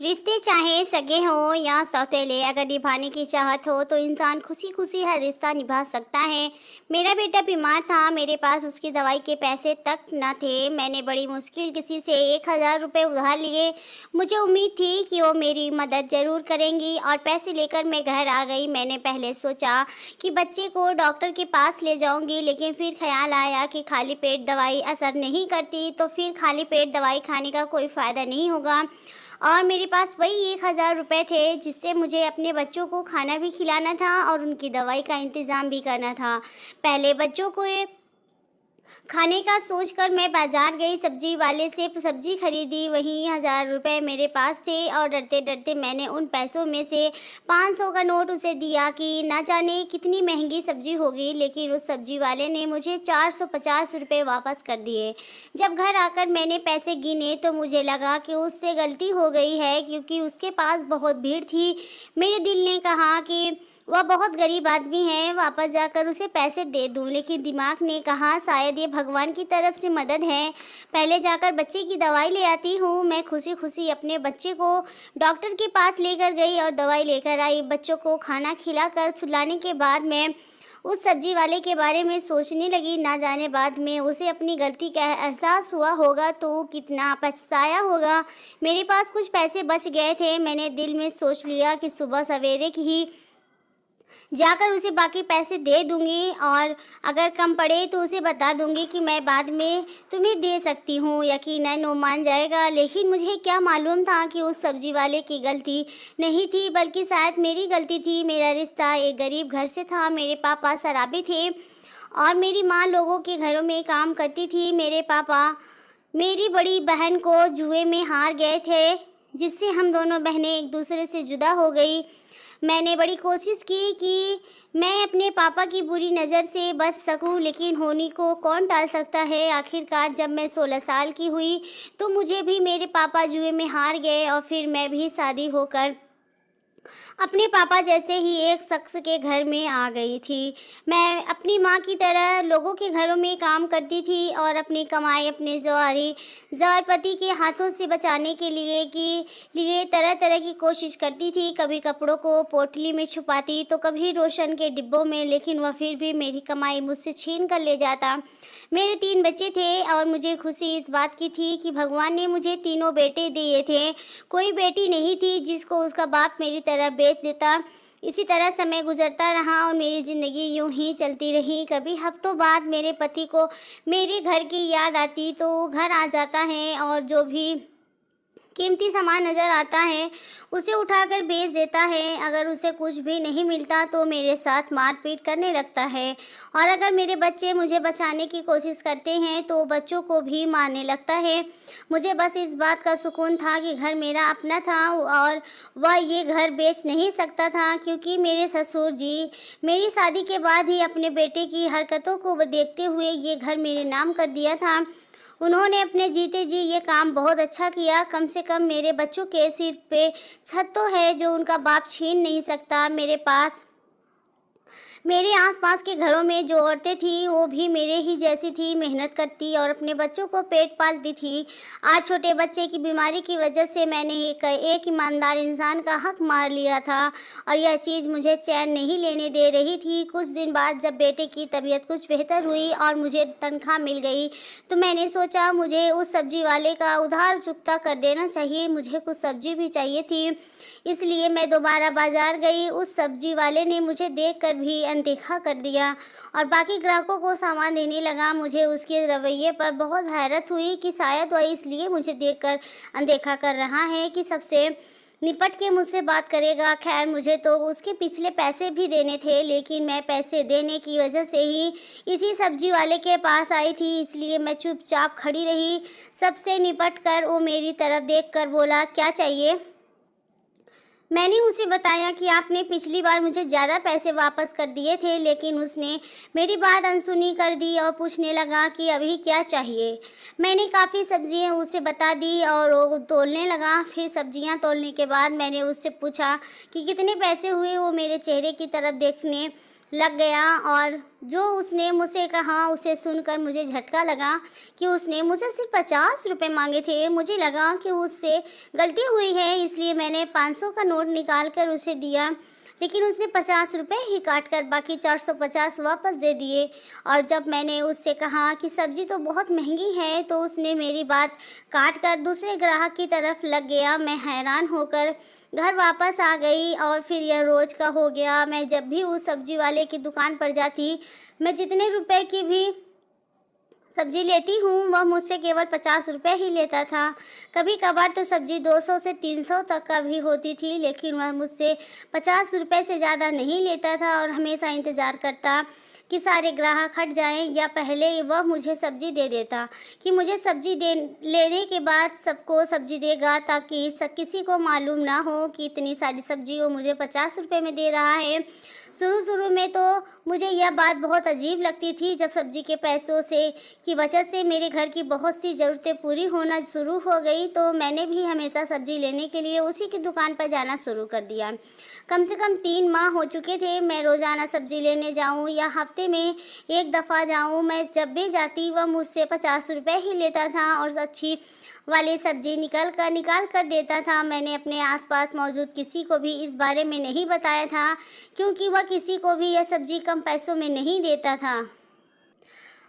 रिश्ते चाहे सगे हों या सौतेले, अगर निभाने की चाहत हो तो इंसान खुशी खुशी हर रिश्ता निभा सकता है। मेरा बेटा बीमार था, मेरे पास उसकी दवाई के पैसे तक न थे। मैंने बड़ी मुश्किल किसी से 1,000 रुपये उधार लिए। मुझे उम्मीद थी कि वो मेरी मदद ज़रूर करेंगी और पैसे लेकर मैं घर आ गई। मैंने पहले सोचा कि बच्चे को डॉक्टर के पास ले जाऊंगी, लेकिन फिर ख्याल आया कि खाली पेट दवाई असर नहीं करती, तो फिर खाली पेट दवाई खाने का कोई फ़ायदा नहीं होगा। और मेरे पास वही 1,000 रुपये थे, जिससे मुझे अपने बच्चों को खाना भी खिलाना था और उनकी दवाई का इंतज़ाम भी करना था। पहले बच्चों को खाने का सोचकर मैं बाज़ार गई, सब्ज़ी वाले से सब्ज़ी खरीदी। वहीं 1,000 रुपये मेरे पास थे और डरते डरते मैंने उन पैसों में से 500 का नोट उसे दिया कि ना जाने कितनी महंगी सब्ज़ी होगी, लेकिन उस सब्ज़ी वाले ने मुझे 450 रुपये वापस कर दिए। जब घर आकर मैंने पैसे गिने तो मुझे लगा कि उससे गलती हो गई है, क्योंकि उसके पास बहुत भीड़ थी। मेरे दिल ने कहा कि वह बहुत गरीब आदमी है, वापस जाकर उसे पैसे दे दूं, लेकिन दिमाग ने कहा शायद ये भगवान की तरफ से मदद है। पहले जाकर बच्चे की दवाई ले आती हूँ। मैं खुशी खुशी अपने बच्चे को डॉक्टर के पास लेकर गई और दवाई लेकर आई। बच्चों को खाना खिलाकर सुलाने के बाद मैं उस सब्जी वाले के बारे में सोचने लगी। ना जाने बाद में उसे अपनी गलती का एहसास हुआ होगा तो कितना पछताया होगा। मेरे पास कुछ पैसे बच गए थे। मैंने दिल में सोच लिया कि सुबह सवेरे ही जाकर उसे बाकी पैसे दे दूंगी और अगर कम पड़े तो उसे बता दूंगी कि मैं बाद में तुम्हें दे सकती हूँ। यकीनन वो मान जाएगा। लेकिन मुझे क्या मालूम था कि उस सब्जी वाले की गलती नहीं थी, बल्कि शायद मेरी गलती थी। मेरा रिश्ता एक गरीब घर से था। मेरे पापा शराबी थे और मेरी माँ लोगों के घरों में काम करती थी। मेरे पापा मेरी बड़ी बहन को जुए में हार गए थे, जिससे हम दोनों बहनें एक दूसरे से जुदा हो गई। मैंने बड़ी कोशिश की कि मैं अपने पापा की बुरी नज़र से बच सकूं, लेकिन होनी को कौन टाल सकता है। आखिरकार जब मैं 16 साल की हुई तो मुझे भी मेरे पापा जुए में हार गए और फिर मैं भी शादी होकर अपने पापा जैसे ही एक शख्स के घर में आ गई थी। मैं अपनी माँ की तरह लोगों के घरों में काम करती थी और अपनी कमाई अपने जवार पति के हाथों से बचाने के लिए तरह तरह की कोशिश करती थी। कभी कपड़ों को पोटली में छुपाती तो कभी रोशन के डिब्बों में, लेकिन वह फिर भी मेरी कमाई मुझसे छीन कर ले जाता। मेरे 3 बच्चे थे और मुझे खुशी इस बात की थी कि भगवान ने मुझे तीनों बेटे दिए थे। कोई बेटी नहीं थी जिसको उसका बाप मेरी तरह बेच देता। इसी तरह समय गुजरता रहा और मेरी ज़िंदगी यूं ही चलती रही। कभी हफ्तों बाद मेरे पति को मेरे घर की याद आती तो वो घर आ जाता है और जो भी कीमती सामान नज़र आता है उसे उठाकर बेच देता है। अगर उसे कुछ भी नहीं मिलता तो मेरे साथ मारपीट करने लगता है और अगर मेरे बच्चे मुझे बचाने की कोशिश करते हैं तो बच्चों को भी मारने लगता है। मुझे बस इस बात का सुकून था कि घर मेरा अपना था और वह ये घर बेच नहीं सकता था, क्योंकि मेरे ससुर जी मेरी शादी के बाद ही अपने बेटे की हरकतों को देखते हुए ये घर मेरे नाम कर दिया था। उन्होंने अपने जीते जी ये काम बहुत अच्छा किया। कम से कम मेरे बच्चों के सिर पे छत तो है जो उनका बाप छीन नहीं सकता। मेरे आसपास के घरों में जो औरतें थीं वो भी मेरे ही जैसी थी, मेहनत करती और अपने बच्चों को पेट पालती थी। आज छोटे बच्चे की बीमारी की वजह से मैंने एक ईमानदार इंसान का हक मार लिया था और यह चीज़ मुझे चैन नहीं लेने दे रही थी। कुछ दिन बाद जब बेटे की तबीयत कुछ बेहतर हुई और मुझे तनख्वाह मिल गई तो मैंने सोचा मुझे उस सब्जी वाले का उधार चुकता कर देना चाहिए। मुझे कुछ सब्जी भी चाहिए थी, इसलिए मैं दोबारा बाज़ार गई। उस सब्जी वाले ने मुझे देखकर भी अनदेखा कर दिया और बाकी ग्राहकों को सामान देने लगा। मुझे उसके रवैये पर बहुत हैरत हुई कि शायद वह इसलिए मुझे देखकर अनदेखा कर रहा है कि सबसे निपट के मुझसे बात करेगा। खैर, मुझे तो उसके पिछले पैसे भी देने थे, लेकिन मैं पैसे देने की वजह से ही इसी सब्जी वाले के पास आई थी, इसलिए मैं चुपचाप खड़ी रही। सबसे निपट कर वो मेरी तरफ देखकर बोला, क्या चाहिए? मैंने उसे बताया कि आपने पिछली बार मुझे ज़्यादा पैसे वापस कर दिए थे, लेकिन उसने मेरी बात अनसुनी कर दी और पूछने लगा कि अभी क्या चाहिए। मैंने काफ़ी सब्जियां उसे बता दी और वो तोलने लगा। फिर सब्जियां तोलने के बाद मैंने उससे पूछा कि कितने पैसे हुए। वो मेरे चेहरे की तरफ देखने लग गया। और जो उसने मुझसे कहा उसे सुनकर मुझे झटका लगा कि उसने मुझसे सिर्फ 50 रुपये मांगे थे। मुझे लगा कि उससे गलती हुई है, इसलिए मैंने 500 का नोट निकाल कर उसे दिया, लेकिन उसने 50 रुपये ही काट कर बाकी 450 वापस दे दिए। और जब मैंने उससे कहा कि सब्ज़ी तो बहुत महंगी है, तो उसने मेरी बात काट कर दूसरे ग्राहक की तरफ लग गया। मैं हैरान होकर घर वापस आ गई और फिर यह रोज़ का हो गया। मैं जब भी उस सब्ज़ी वाले की दुकान पर जाती, मैं जितने रुपए की भी सब्जी लेती हूँ वह मुझसे केवल 50 रुपये ही लेता था। कभी कभार तो सब्जी 200 से 300 तक का भी होती थी, लेकिन वह मुझसे 50 रुपये से ज़्यादा नहीं लेता था और हमेशा इंतज़ार करता कि सारे ग्राहक हट जाएं, या पहले वह मुझे सब्ज़ी दे देता कि मुझे सब्ज़ी दे लेने के बाद सबको सब्ज़ी देगा, ताकि किसी को मालूम ना हो कि इतनी सारी सब्ज़ी वो मुझे 50 रुपये में दे रहा है। शुरू में तो मुझे यह बात बहुत अजीब लगती थी। जब सब्ज़ी के पैसों से की बचत से मेरे घर की बहुत सी ज़रूरतें पूरी होना शुरू हो गई, तो मैंने भी हमेशा सब्ज़ी लेने के लिए उसी की दुकान पर जाना शुरू कर दिया। कम से कम 3 माह हो चुके थे मैं रोज़ाना सब्ज़ी लेने जाऊं या हफ्ते में एक दफ़ा जाऊं। मैं जब भी जाती वह मुझसे 50 रुपये ही लेता था और अच्छी वाली सब्ज़ी निकाल कर देता था। मैंने अपने आसपास मौजूद किसी को भी इस बारे में नहीं बताया था, क्योंकि वह किसी को भी यह सब्ज़ी कम पैसों में नहीं देता था।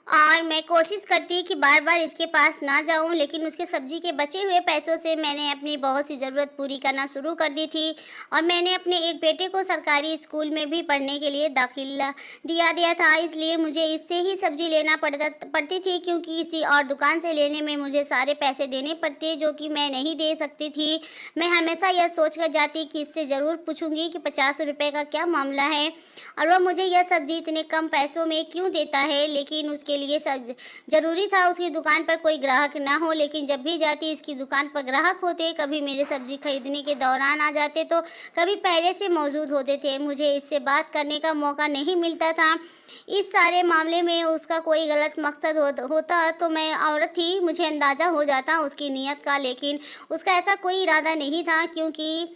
और मैं कोशिश करती कि बार बार इसके पास ना जाऊं, लेकिन उसके सब्ज़ी के बचे हुए पैसों से मैंने अपनी बहुत सी ज़रूरत पूरी करना शुरू कर दी थी। और मैंने अपने एक बेटे को सरकारी स्कूल में भी पढ़ने के लिए दाखिला दिया था, इसलिए मुझे इससे ही सब्ज़ी लेना पड़ती थी, क्योंकि किसी और दुकान से लेने में मुझे सारे पैसे देने पड़ते जो कि मैं नहीं दे सकती थी। मैं हमेशा यह सोच कर जाती कि इससे ज़रूर पूछूंगी कि 50 रुपये का क्या मामला है और वह मुझे यह सब्ज़ी इतने कम पैसों में क्यों देता है। लेकिन उसके लिए ज़रूरी था उसकी दुकान पर कोई ग्राहक ना हो, लेकिन जब भी जाती इसकी दुकान पर ग्राहक होते, कभी मेरे सब्ज़ी खरीदने के दौरान आ जाते, तो कभी पहले से मौजूद होते थे। मुझे इससे बात करने का मौका नहीं मिलता था। इस सारे मामले में उसका कोई गलत मकसद होता तो मैं औरत थी, मुझे अंदाज़ा हो जाता उसकी नीयत का, लेकिन उसका ऐसा कोई इरादा नहीं था, क्योंकि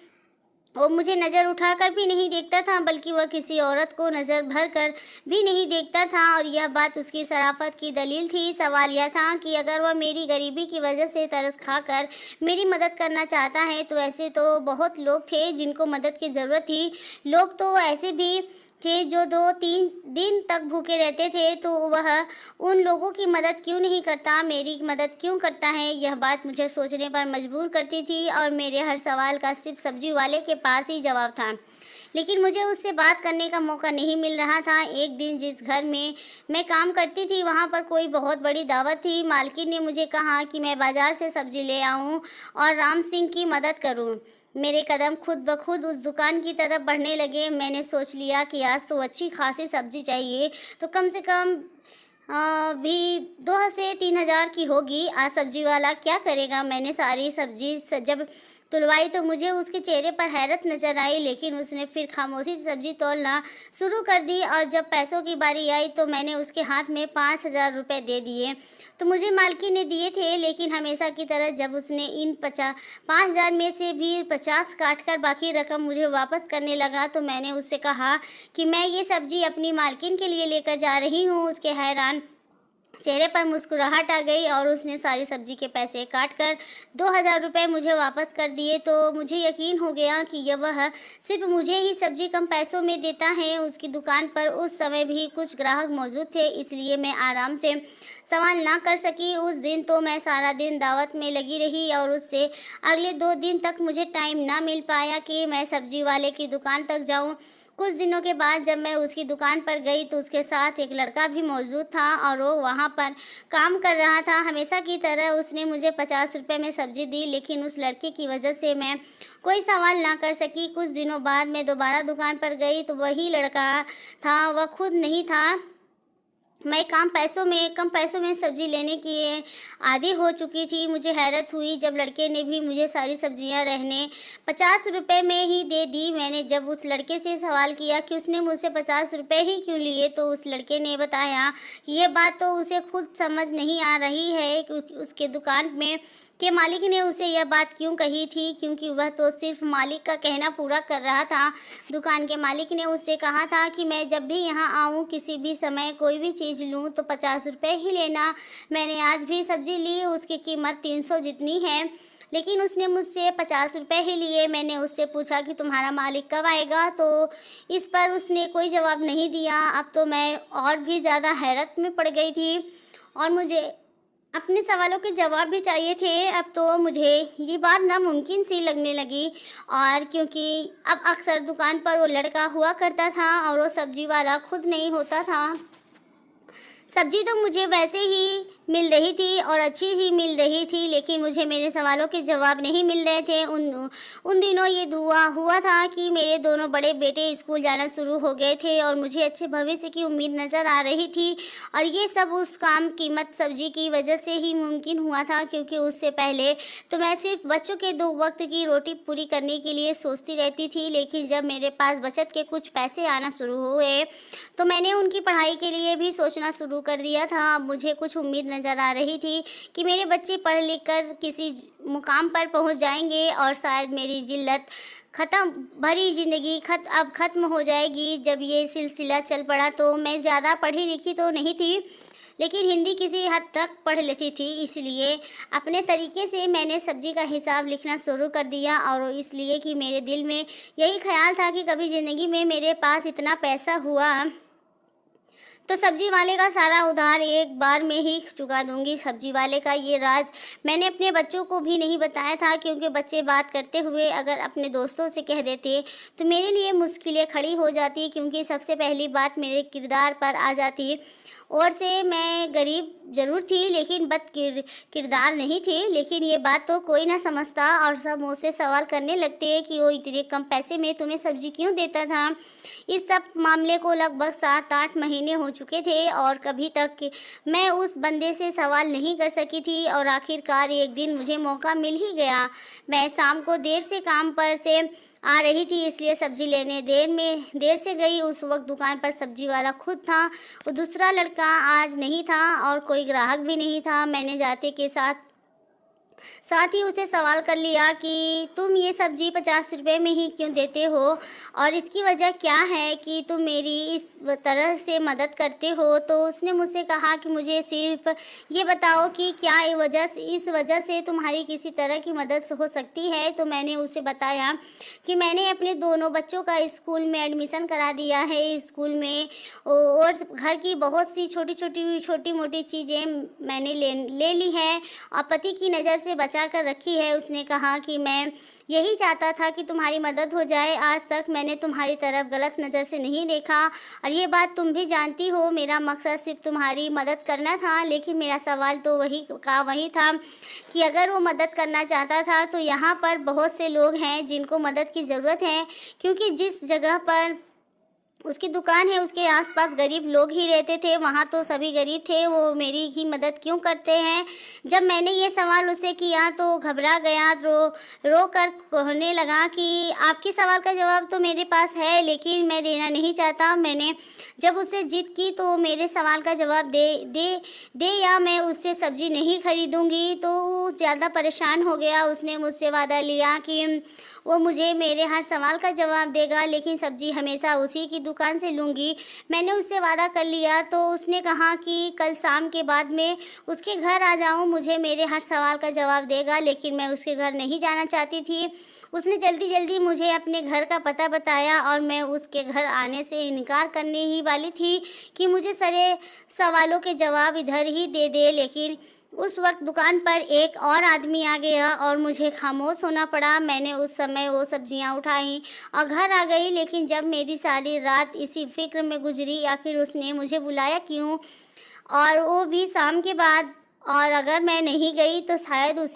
वो मुझे नज़र उठाकर भी नहीं देखता था, बल्कि वह किसी औरत को नज़र भर कर भी नहीं देखता था। और यह बात उसकी शराफत की दलील थी। सवाल यह था कि अगर वह मेरी गरीबी की वजह से तरस खाकर मेरी मदद करना चाहता है, तो ऐसे तो बहुत लोग थे जिनको मदद की ज़रूरत थी। लोग तो ऐसे भी थे जो 2-3 दिन तक भूखे रहते थे, तो वह उन लोगों की मदद क्यों नहीं करता, मेरी मदद क्यों करता है। यह बात मुझे सोचने पर मजबूर करती थी और मेरे हर सवाल का सिर्फ सब्जी वाले के पास ही जवाब था, लेकिन मुझे उससे बात करने का मौका नहीं मिल रहा था। एक दिन जिस घर में मैं काम करती थी वहाँ पर कोई बहुत बड़ी दावत थी। मालकिन ने मुझे कहा कि मैं बाज़ार से सब्ज़ी ले आऊँ और राम सिंह की मदद करूँ। मेरे कदम खुद ब खुद उस दुकान की तरफ बढ़ने लगे। मैंने सोच लिया कि आज तो अच्छी खासी सब्ज़ी चाहिए, तो कम से कम भी 2 से 3 हज़ार की होगी। आज सब्जी वाला क्या करेगा। मैंने सारी सब्जी जब तुलवाई तो मुझे उसके चेहरे पर हैरत नज़र आई, लेकिन उसने फिर खामोशी से सब्जी तोलना शुरू कर दी। और जब पैसों की बारी आई तो मैंने उसके हाथ में 5,000 रुपये दे दिए। तो मुझे मालकी ने दिए थे, लेकिन हमेशा की तरह जब उसने इन 5,000 में से भी 50 काट कर बाकी रकम मुझे वापस करने लगा, तो मैंने उससे कहा कि मैं ये सब्ज़ी अपनी मालकिन के लिए लेकर जा रही हूँ। उसके हैरान चेहरे पर मुस्कुराहट आ गई और उसने सारी सब्जी के पैसे काट कर 2,000 रुपये मुझे वापस कर दिए। तो मुझे यकीन हो गया कि वह सिर्फ मुझे ही सब्जी कम पैसों में देता है। उसकी दुकान पर उस समय भी कुछ ग्राहक मौजूद थे, इसलिए मैं आराम से सवाल ना कर सकी। उस दिन तो मैं सारा दिन दावत में लगी रही और उससे अगले 2 दिन तक मुझे टाइम ना मिल पाया कि मैं सब्जी वाले की दुकान तक जाऊं। कुछ दिनों के बाद जब मैं उसकी दुकान पर गई तो उसके साथ एक लड़का भी मौजूद था और वो वहाँ पर काम कर रहा था। हमेशा की तरह उसने मुझे 50 रुपये में सब्ज़ी दी, लेकिन उस लड़के की वजह से मैं कोई सवाल ना कर सकी। कुछ दिनों बाद मैं दोबारा दुकान पर गई तो वही लड़का था, वह खुद नहीं था। मैं कम पैसों में सब्ज़ी लेने की आदी हो चुकी थी। मुझे हैरत हुई जब लड़के ने भी मुझे सारी सब्जियां रहने 50 रुपये में ही दे दी। मैंने जब उस लड़के से सवाल किया कि उसने मुझसे 50 रुपये ही क्यों लिए, तो उस लड़के ने बताया कि ये बात तो उसे खुद समझ नहीं आ रही है कि उसके दुकान में कि मालिक ने उसे यह बात क्यों कही थी, क्योंकि वह तो सिर्फ मालिक का कहना पूरा कर रहा था। दुकान के मालिक ने उससे कहा था कि मैं जब भी यहाँ आऊँ, किसी भी समय कोई भी चीज़ लूँ तो 50 रुपये ही लेना। मैंने आज भी सब्ज़ी ली, उसकी कीमत 300 जितनी है, लेकिन उसने मुझसे 50 रुपये ही लिए। मैंने उससे पूछा कि तुम्हारा मालिक कब आएगा, तो इस पर उसने कोई जवाब नहीं दिया। अब तो मैं और भी ज़्यादा हैरत में पड़ गई थी और मुझे अपने सवालों के जवाब भी चाहिए थे। अब तो मुझे ये बात नामुमकिन सी लगने लगी, और क्योंकि अब अक्सर दुकान पर वो लड़का हुआ करता था और वो सब्ज़ी वाला खुद नहीं होता था। सब्ज़ी तो मुझे वैसे ही मिल रही थी और अच्छी ही मिल रही थी, लेकिन मुझे मेरे सवालों के जवाब नहीं मिल रहे थे। उन दिनों ये हुआ था कि मेरे दोनों बड़े बेटे स्कूल जाना शुरू हो गए थे और मुझे अच्छे भविष्य की उम्मीद नज़र आ रही थी, और ये सब उस काम कीमत सब्ज़ी की वजह से ही मुमकिन हुआ था, क्योंकि उससे पहले तो मैं सिर्फ बच्चों के 2 वक्त की रोटी पूरी करने के लिए सोचती रहती थी। लेकिन जब मेरे पास बचत के कुछ पैसे आना शुरू हुए तो मैंने उनकी पढ़ाई के लिए भी सोचना शुरू कर दिया था। अब मुझे कुछ उम्मीद नज़र आ रही थी कि मेरे बच्चे पढ़ लिख कर किसी मुकाम पर पहुंच जाएंगे और शायद मेरी जिल्लत भरी ज़िंदगी अब ख़त्म हो जाएगी। जब ये सिलसिला चल पड़ा तो मैं ज़्यादा पढ़ी लिखी तो नहीं थी, लेकिन हिंदी किसी हद तक पढ़ लेती थी। इसलिए अपने तरीके से मैंने सब्ज़ी का हिसाब लिखना शुरू कर दिया, और इसलिए कि मेरे दिल में यही ख्याल था कि कभी ज़िंदगी में मेरे पास इतना पैसा हुआ तो सब्जी वाले का सारा उधार एक बार में ही चुका दूंगी। सब्जी वाले का ये राज मैंने अपने बच्चों को भी नहीं बताया था, क्योंकि बच्चे बात करते हुए अगर अपने दोस्तों से कह देते तो मेरे लिए मुश्किलें खड़ी हो जाती, क्योंकि सबसे पहली बात मेरे किरदार पर आ जाती। और से मैं गरीब ज़रूर थी, लेकिन किरदार नहीं थी। लेकिन ये बात तो कोई ना समझता और सब मुझसे सवाल करने लगते कि वो इतने कम पैसे में तुम्हें सब्जी क्यों देता था। इस सब मामले को लगभग 7-8 महीने हो चुके थे और कभी तक मैं उस बंदे से सवाल नहीं कर सकी थी, और आखिरकार एक दिन मुझे मौका मिल ही गया। मैं शाम को देर से काम पर से आ रही थी, इसलिए सब्ज़ी लेने देर से गई। उस वक्त दुकान पर सब्ज़ी वाला खुद था, वो दूसरा लड़का आज नहीं था और कोई ग्राहक भी नहीं था। मैंने जाते के साथ ही उसे सवाल कर लिया कि तुम ये सब्ज़ी 50 रुपये में ही क्यों देते हो, और इसकी वजह क्या है कि तुम मेरी इस तरह से मदद करते हो। तो उसने मुझसे कहा कि मुझे सिर्फ ये बताओ कि क्या इस वजह से तुम्हारी किसी तरह की मदद हो सकती है। तो मैंने उसे बताया कि मैंने अपने दोनों बच्चों का स्कूल में एडमिशन करा दिया है। स्कूल में और घर की बहुत सी छोटी मोटी चीज़ें मैंने ले ली हैं और पति की नज़र से बचा कर रखी है। उसने कहा कि मैं यही चाहता था कि तुम्हारी मदद हो जाए। आज तक मैंने तुम्हारी तरफ गलत नज़र से नहीं देखा, और ये बात तुम भी जानती हो। मेरा मकसद सिर्फ तुम्हारी मदद करना था, लेकिन मेरा सवाल तो वही था कि अगर वो मदद करना चाहता था तो यहाँ पर बहुत से लोग हैं जिनको मदद की ज़रूरत है, क्योंकि जिस जगह पर उसकी दुकान है उसके आसपास गरीब लोग ही रहते थे, वहाँ तो सभी गरीब थे। वो मेरी ही मदद क्यों करते हैं। जब मैंने ये सवाल उसे किया तो घबरा गया, रो कर कहने लगा कि आपके सवाल का जवाब तो मेरे पास है, लेकिन मैं देना नहीं चाहता। मैंने जब उससे जिद की तो मेरे सवाल का जवाब दे या मैं उससे सब्ज़ी नहीं खरीदूँगी, तो वो ज़्यादा परेशान हो गया। उसने मुझसे वादा लिया कि वो मुझे मेरे हर सवाल का जवाब देगा, लेकिन सब्ज़ी हमेशा उसी की दुकान से लूँगी। मैंने उससे वादा कर लिया। तो उसने कहा कि कल शाम के बाद मैं उसके घर आ जाऊँ, मुझे मेरे हर सवाल का जवाब देगा। लेकिन मैं उसके घर नहीं जाना चाहती थी। उसने जल्दी मुझे अपने घर का पता बताया और मैं उसके घर आने से इनकार करने ही वाली थी कि मुझे सारे सवालों के जवाब इधर ही दे। लेकिन उस वक्त दुकान पर एक और आदमी आ गया और मुझे खामोश होना पड़ा। मैंने उस समय वो सब्जियां उठाई और घर आ गई, लेकिन जब मेरी सारी रात इसी फिक्र में गुजरी आखिर उसने मुझे बुलाया क्यों, और वो भी शाम के बाद। और अगर मैं नहीं गई तो शायद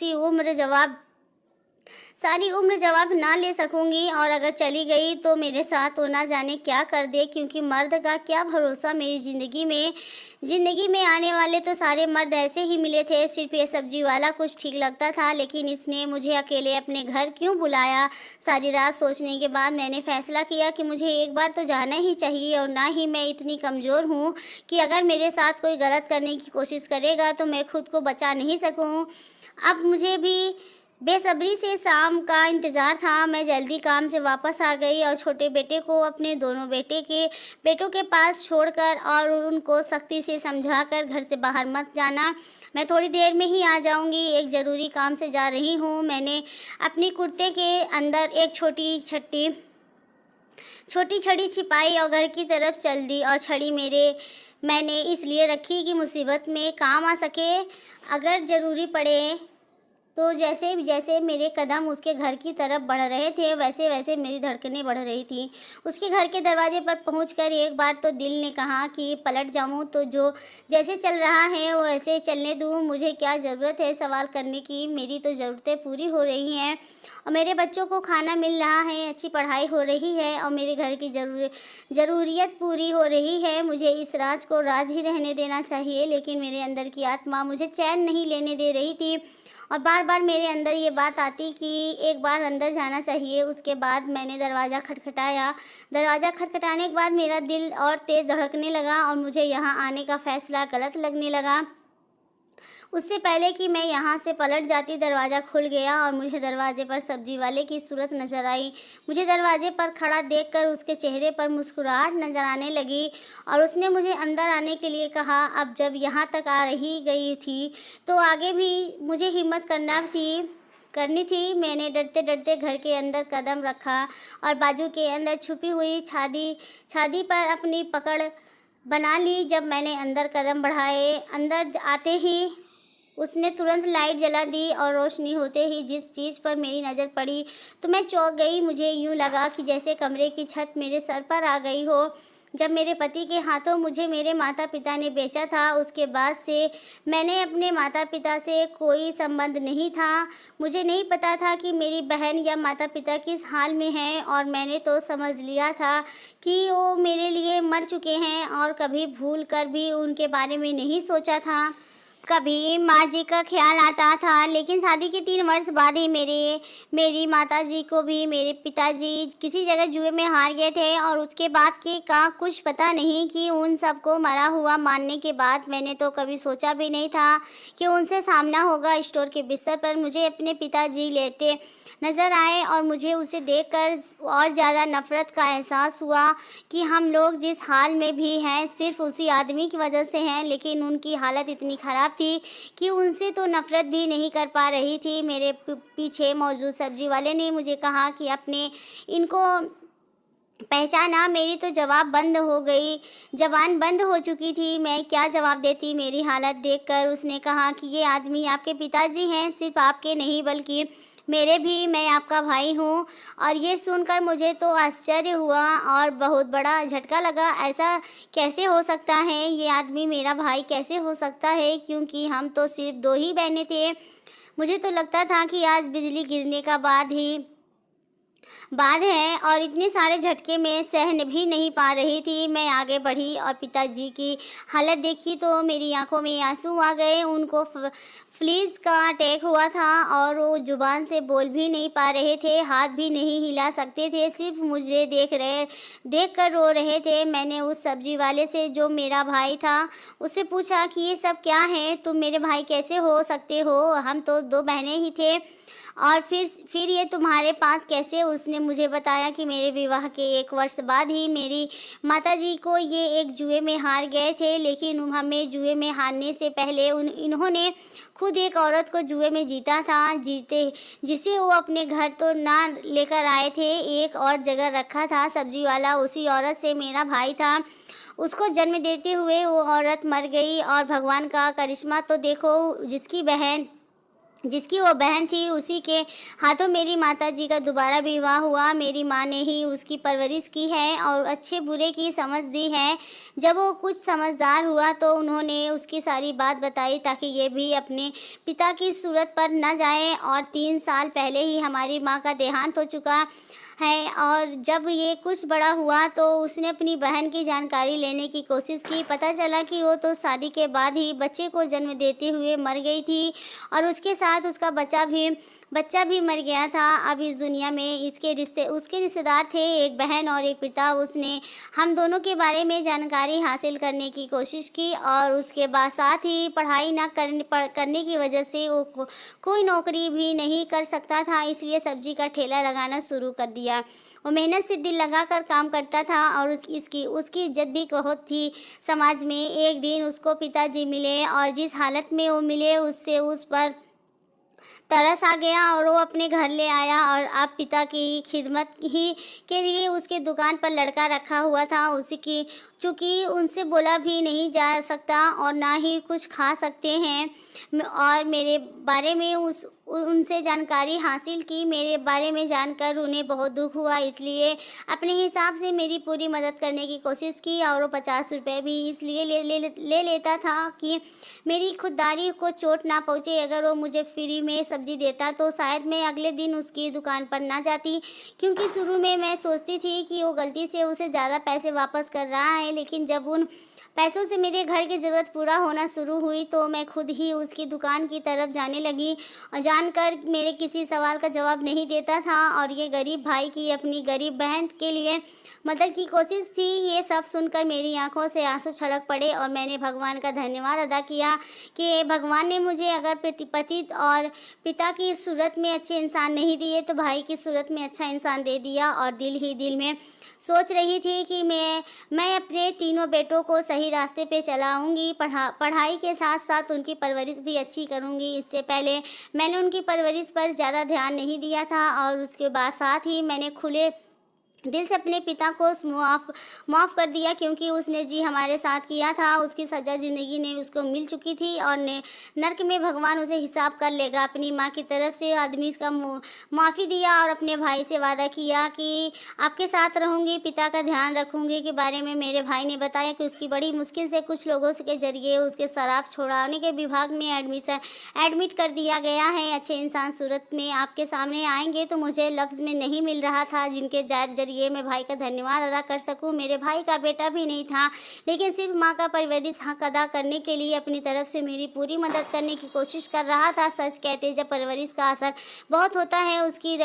सारी उम्र जवाब ना ले सकूंगी, और अगर चली गई तो मेरे साथ तो ना जाने क्या कर दे, क्योंकि मर्द का क्या भरोसा। मेरी ज़िंदगी में आने वाले तो सारे मर्द ऐसे ही मिले थे, सिर्फ ये सब्जी वाला कुछ ठीक लगता था। लेकिन इसने मुझे अकेले अपने घर क्यों बुलाया। सारी रात सोचने के बाद मैंने फैसला किया कि मुझे एक बार तो जाना ही चाहिए, और ना ही मैं इतनी कमज़ोर हूँ कि अगर मेरे साथ कोई गलत करने की कोशिश करेगा तो मैं खुद को बचा नहीं सकूँ। अब मुझे भी बेसब्री से शाम का इंतज़ार था। मैं जल्दी काम से वापस आ गई और छोटे बेटे को अपने दोनों बेटों के पास छोड़कर और उनको सख्ती से समझाकर घर से बाहर मत जाना, मैं थोड़ी देर में ही आ जाऊंगी, एक ज़रूरी काम से जा रही हूँ। मैंने अपनी कुर्ते के अंदर एक छोटी छड़ी छिपाई और घर की तरफ चल दी। और छड़ी मैंने इसलिए रखी कि मुसीबत में काम आ सके, अगर ज़रूरी पड़े तो। जैसे जैसे मेरे कदम उसके घर की तरफ बढ़ रहे थे वैसे वैसे मेरी धड़कनें बढ़ रही थी। उसके घर के दरवाजे पर पहुंचकर एक बार तो दिल ने कहा कि पलट जाऊं तो जो जैसे चल रहा है वो ऐसे चलने दूं, मुझे क्या ज़रूरत है सवाल करने की, मेरी तो ज़रूरतें पूरी हो रही हैं और मेरे बच्चों को खाना मिल रहा है, अच्छी पढ़ाई हो रही है और मेरे घर की ज़रूरियत पूरी हो रही है। मुझे इस राज को राज ही रहने देना चाहिए, लेकिन मेरे अंदर की आत्मा मुझे चैन नहीं लेने दे रही थी और बार बार मेरे अंदर ये बात आती कि एक बार अंदर जाना चाहिए। उसके बाद मैंने दरवाज़ा खटखटाया। दरवाज़ा खटखटाने के बाद मेरा दिल और तेज़ धड़कने लगा और मुझे यहाँ आने का फ़ैसला गलत लगने लगा। उससे पहले कि मैं यहाँ से पलट जाती दरवाज़ा खुल गया और मुझे दरवाजे पर सब्जी वाले की सूरत नज़र आई। मुझे दरवाजे पर खड़ा देखकर उसके चेहरे पर मुस्कुराहट नज़र आने लगी और उसने मुझे अंदर आने के लिए कहा। अब जब यहाँ तक आ रही गई थी तो आगे भी मुझे हिम्मत करनी थी। मैंने डरते डरते घर के अंदर कदम रखा और बाजू के अंदर छुपी हुई छादी पर अपनी पकड़ बना ली। जब मैंने अंदर कदम बढ़ाए, अंदर आते ही उसने तुरंत लाइट जला दी और रोशनी होते ही जिस चीज़ पर मेरी नज़र पड़ी तो मैं चौंक गई। मुझे यूँ लगा कि जैसे कमरे की छत मेरे सर पर आ गई हो। जब मेरे पति के हाथों मुझे मेरे माता पिता ने बेचा था, उसके बाद से मैंने अपने माता पिता से कोई संबंध नहीं था। मुझे नहीं पता था कि मेरी बहन या माता पिता किस हाल में हैं और मैंने तो समझ लिया था कि वो मेरे लिए मर चुके हैं और कभी भूल कर भी उनके बारे में नहीं सोचा था। कभी माँ जी का ख्याल आता था, लेकिन शादी के 3 वर्ष बाद ही मेरी माता जी को भी मेरे पिताजी किसी जगह जुए में हार गए थे और उसके बाद के का कुछ पता नहीं कि उन सबको मरा हुआ मानने के बाद मैंने तो कभी सोचा भी नहीं था कि उनसे सामना होगा। स्टोर के बिस्तर पर मुझे अपने पिताजी लेटे नज़र आए और मुझे उसे देखकर और ज़्यादा नफ़रत का एहसास हुआ कि हम लोग जिस हाल में भी हैं सिर्फ उसी आदमी की वजह से हैं। लेकिन उनकी हालत इतनी ख़राब थी कि उनसे तो नफ़रत भी नहीं कर पा रही थी। मेरे पीछे मौजूद सब्जी वाले ने मुझे कहा कि अपने इनको पहचाना। मेरी तो जवान बंद हो चुकी थी। मैं क्या जवाब देती मेरी हालत देखकर। उसने कहा कि ये आदमी आपके पिताजी हैं, सिर्फ आपके नहीं बल्कि मेरे भी, मैं आपका भाई हूँ। और ये सुनकर मुझे तो आश्चर्य हुआ और बहुत बड़ा झटका लगा। ऐसा कैसे हो सकता है, ये आदमी मेरा भाई कैसे हो सकता है, क्योंकि हम तो सिर्फ 2 ही बहनें थे। मुझे तो लगता था कि आज बिजली गिरने का बाद है और इतने सारे झटके में सहन भी नहीं पा रही थी। मैं आगे बढ़ी और पिताजी की हालत देखी तो मेरी आंखों में आंसू आ गए। उनको फ्लीज का अटैक हुआ था और वो जुबान से बोल भी नहीं पा रहे थे, हाथ भी नहीं हिला सकते थे, सिर्फ मुझे देख कर रो रहे थे। मैंने उस सब्जी वाले से, जो मेरा भाई था, उससे पूछा कि ये सब क्या है, तुम मेरे भाई कैसे हो सकते हो, हम तो 2 बहनें ही थे और फिर ये तुम्हारे पास कैसे। उसने मुझे बताया कि मेरे विवाह के 1 वर्ष बाद ही मेरी माताजी को ये एक जुए में हार गए थे, लेकिन हमें जुए में हारने से पहले इन्होंने खुद एक औरत को जुए में जीता था, जिसे वो अपने घर तो ना लेकर आए थे, एक और जगह रखा था। सब्जी वाला उसी औरत से मेरा भाई था, उसको जन्म देते हुए वो औरत मर गई और भगवान का करिश्मा तो देखो, जिसकी वो बहन थी उसी के हाथों मेरी माताजी का दोबारा विवाह हुआ। मेरी माँ ने ही उसकी परवरिश की है और अच्छे बुरे की समझ दी है। जब वो कुछ समझदार हुआ तो उन्होंने उसकी सारी बात बताई ताकि ये भी अपने पिता की सूरत पर न जाए। और 3 साल पहले ही हमारी माँ का देहांत हो चुका है और जब ये कुछ बड़ा हुआ तो उसने अपनी बहन की जानकारी लेने की कोशिश की। पता चला कि वो तो शादी के बाद ही बच्चे को जन्म देते हुए मर गई थी और उसके साथ उसका बच्चा भी बच्चा भी मर गया था। अब इस दुनिया में उसके रिश्तेदार थे, एक बहन और एक पिता। उसने हम दोनों के बारे में जानकारी हासिल करने की कोशिश की और उसके बाद साथ ही पढ़ाई ना करने की वजह से वो कोई नौकरी भी नहीं कर सकता था, इसलिए सब्जी का ठेला लगाना शुरू कर दिया। वो मेहनत से दिल लगाकर काम करता था और उसकी इज्जत भी बहुत थी समाज में। एक दिन उसको पिताजी मिले और जिस हालत में वो मिले उससे उस पर तरस आ गया और वो अपने घर ले आया और अब पिता की खिदमत ही के लिए उसके दुकान पर लड़का रखा हुआ था। उसकी चूँकि उनसे बोला भी नहीं जा सकता और ना ही कुछ खा सकते हैं और मेरे बारे में उनसे जानकारी हासिल की। मेरे बारे में जानकर उन्हें बहुत दुख हुआ, इसलिए अपने हिसाब से मेरी पूरी मदद करने की कोशिश की और वो 50 रुपये भी इसलिए ले लेता था कि मेरी खुददारी को चोट ना पहुँचे। अगर वो मुझे फ्री में सब्ज़ी देता तो शायद मैं अगले दिन उसकी दुकान पर ना जाती, क्योंकि शुरू में मैं सोचती थी कि वो गलती से उसे ज़्यादा पैसे वापस कर रहा है। लेकिन जब उन पैसों से मेरे घर की ज़रूरत पूरा होना शुरू हुई तो मैं खुद ही उसकी दुकान की तरफ जाने लगी और जानकर मेरे किसी सवाल का जवाब नहीं देता था और ये गरीब भाई की अपनी गरीब बहन के लिए मदद की कोशिश थी। ये सब सुनकर मेरी आंखों से आंसू छलक पड़े और मैंने भगवान का धन्यवाद अदा किया कि भगवान ने मुझे अगर पति और पिता की सूरत में अच्छे इंसान नहीं दिए तो भाई की सूरत में अच्छा इंसान दे दिया। और दिल ही दिल में सोच रही थी कि मैं अपने तीनों बेटों को सही रास्ते पे चलाऊंगी, पढ़ाई के साथ साथ उनकी परवरिश भी अच्छी करूंगी। इससे पहले मैंने उनकी परवरिश पर ज़्यादा ध्यान नहीं दिया था और उसके बाद साथ ही मैंने खुले दिल से अपने पिता को माफ़ कर दिया, क्योंकि उसने जी हमारे साथ किया था उसकी सज़ा ज़िंदगी ने उसको मिल चुकी थी और नर्क में भगवान उसे हिसाब कर लेगा। अपनी माँ की तरफ से आदमी का माफ़ी दिया और अपने भाई से वादा किया कि आपके साथ रहूँगी, पिता का ध्यान रखूँगी। के बारे में मेरे भाई ने बताया कि उसकी बड़ी मुश्किल से कुछ लोगों के जरिए उसके शराब छुड़ाने के विभाग में एडमिट कर दिया गया है। अच्छे इंसान सूरत में आपके सामने आएंगे तो मुझे लफ्ज़ में नहीं मिल रहा था जिनके जरिए मैं भाई का धन्यवाद अदा कर सकूं। मेरे भाई का बेटा भी नहीं था, लेकिन सिर्फ माँ का परवरिश हक अदा करने के लिए अपनी तरफ से मेरी पूरी मदद करने की कोशिश कर रहा था। सच कहते जब परवरिश का असर बहुत होता है, उसकी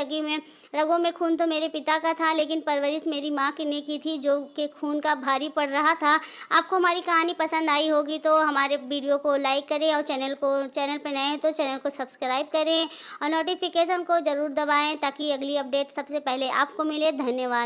रगों में खून तो मेरे पिता का था, लेकिन परवरिश मेरी माँ ने की थी जो कि खून का भारी पड़ रहा था। आपको हमारी कहानी पसंद आई होगी तो हमारे वीडियो को लाइक करें और चैनल पर नए हैं तो चैनल को सब्सक्राइब करें और नोटिफिकेशन को ज़रूर दबाएं ताकि अगली अपडेट सबसे पहले आपको मिले। धन्यवाद।